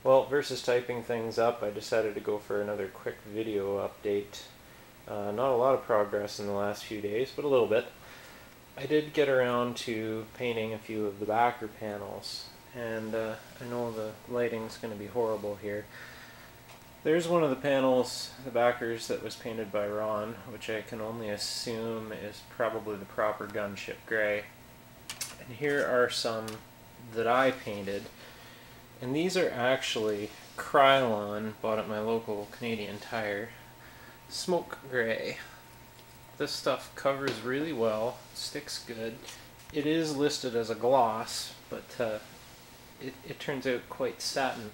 Well, versus typing things up, I decided to go for another quick video update. Not a lot of progress in the last few days, but a little bit. I did get around to painting a few of the backer panels, and I know the lighting's going to be horrible here. There's one of the panels, the backers, that was painted by Ron, which I can only assume is probably the proper gunship gray. And here are some that I painted. And these are actually Krylon, bought at my local Canadian Tire, smoke gray. This stuff covers really well, sticks good. It is listed as a gloss, but it turns out quite satin.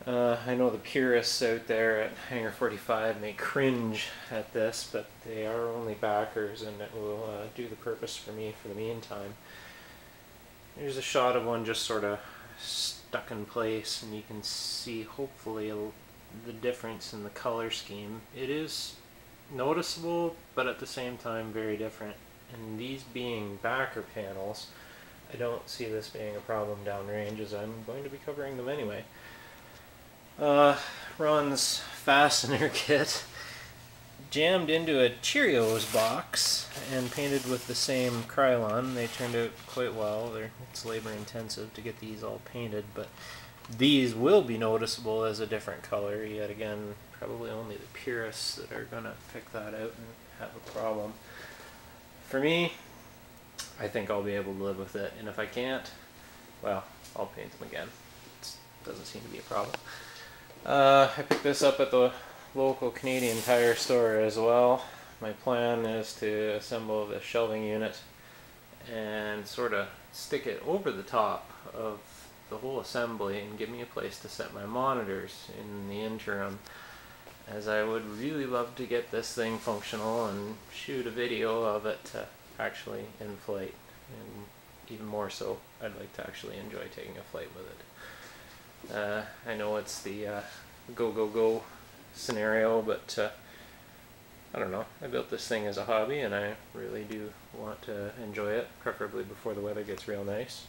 I know the purists out there at Lear45 may cringe at this, but they are only backers and it will do the purpose for me for the meantime. Here's a shot of one just sort of stuck in place, and you can see hopefully the difference in the color scheme. It is noticeable, but at the same time very different. And these being backer panels, I don't see this being a problem downrange, as I'm going to be covering them anyway. Ron's fastener kit jammed into a Cheerios box and painted with the same Krylon. They turned out quite well. It's labor intensive to get these all painted, but these will be noticeable as a different color. Yet again, probably only the purists that are going to pick that out and have a problem. For me, I think I'll be able to live with it, and if I can't, well, I'll paint them again. It doesn't seem to be a problem. I picked this up at the local Canadian Tire store as well. My plan is to assemble the shelving unit and sort of stick it over the top of the whole assembly and give me a place to set my monitors in the interim, as I would really love to get this thing functional and shoot a video of it actually in flight. And even more so, I'd like to actually enjoy taking a flight with it. I know it's the go go go scenario, but I don't know. I built this thing as a hobby, and I really do want to enjoy it, preferably before the weather gets real nice.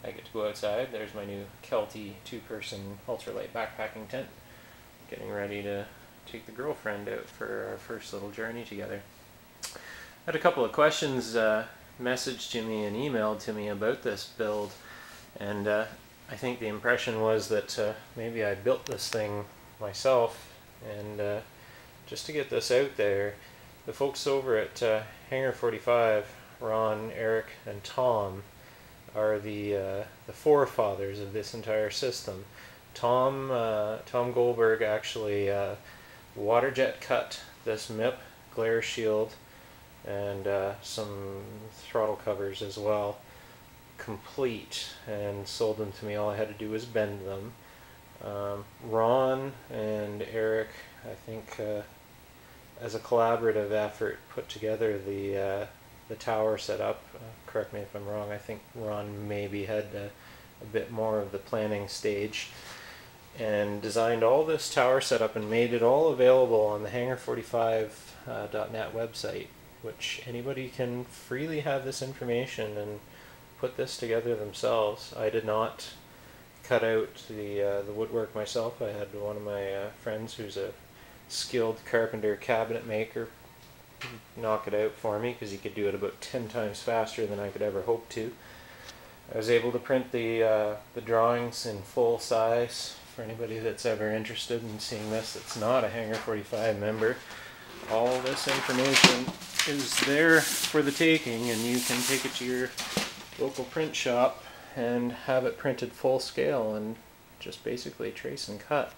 I get to go outside. There's my new Kelty 2-person ultralight backpacking tent. Getting ready to take the girlfriend out for our first little journey together. I had a couple of questions messaged to me and emailed to me about this build, and I think the impression was that maybe I built this thing myself, and just to get this out there, the folks over at Lear45, Ron, Eric, and Tom, are the forefathers of this entire system. Tom Goldberg actually waterjet cut this MIP glare shield and some throttle covers as well, complete, and sold them to me. All I had to do was bend them. Ron and Eric, I think as a collaborative effort, put together the tower setup. Correct me if I'm wrong, I think Ron maybe had a bit more of the planning stage, and designed all this tower setup and made it all available on the Lear45.net website, which anybody can freely have this information and put this together themselves. I did not cut out the woodwork myself. I had one of my friends who's a skilled carpenter cabinet maker knock it out for me, because he could do it about 10 times faster than I could ever hope to. I was able to print the drawings in full size for anybody that's ever interested in seeing this that's not a Lear45 member. All this information is there for the taking, and you can take it to your local print shop and have it printed full scale and just basically trace and cut.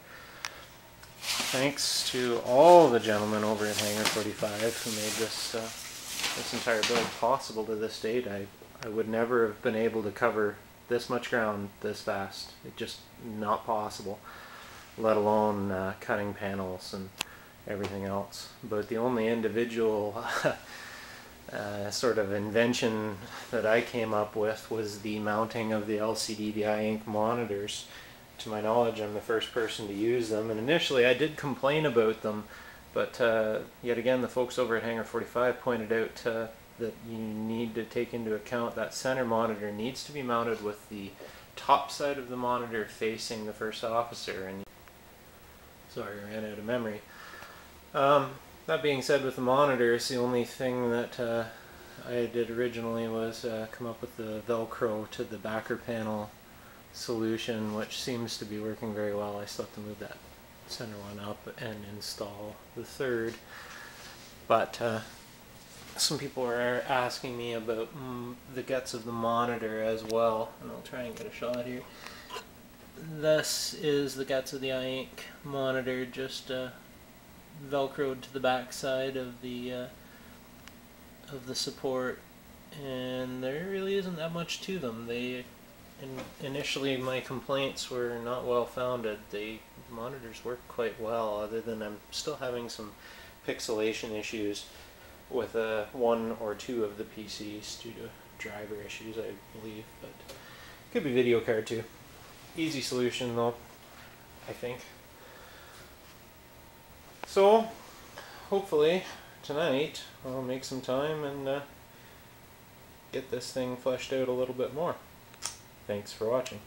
Thanks to all the gentlemen over at Lear45 who made this entire build possible to this date. I would never have been able to cover this much ground this fast. It's just not possible, let alone cutting panels and everything else. But the only individual sort of invention that I came up with was the mounting of the LCD ink monitors. To my knowledge, I'm the first person to use them, and initially I did complain about them, but yet again the folks over at Lear45 pointed out that you need to take into account that center monitor needs to be mounted with the top side of the monitor facing the first officer, and sorry, I ran out of memory. That being said, with the monitors, the only thing that I did originally was come up with the Velcro to the backer panel solution, which seems to be working very well. I still have to move that center one up and install the third. But some people are asking me about the guts of the monitor as well, and I'll try and get a shot here. This is the guts of the iInk monitor, just velcroed to the back side of the support, and there really isn't that much to them. Initially my complaints were not well founded. The monitors work quite well, other than I'm still having some pixelation issues with one or two of the PCs due to driver issues, I believe, but could be video card too. Easy solution though, I think. So hopefully tonight I'll make some time and get this thing fleshed out a little bit more. Thanks for watching.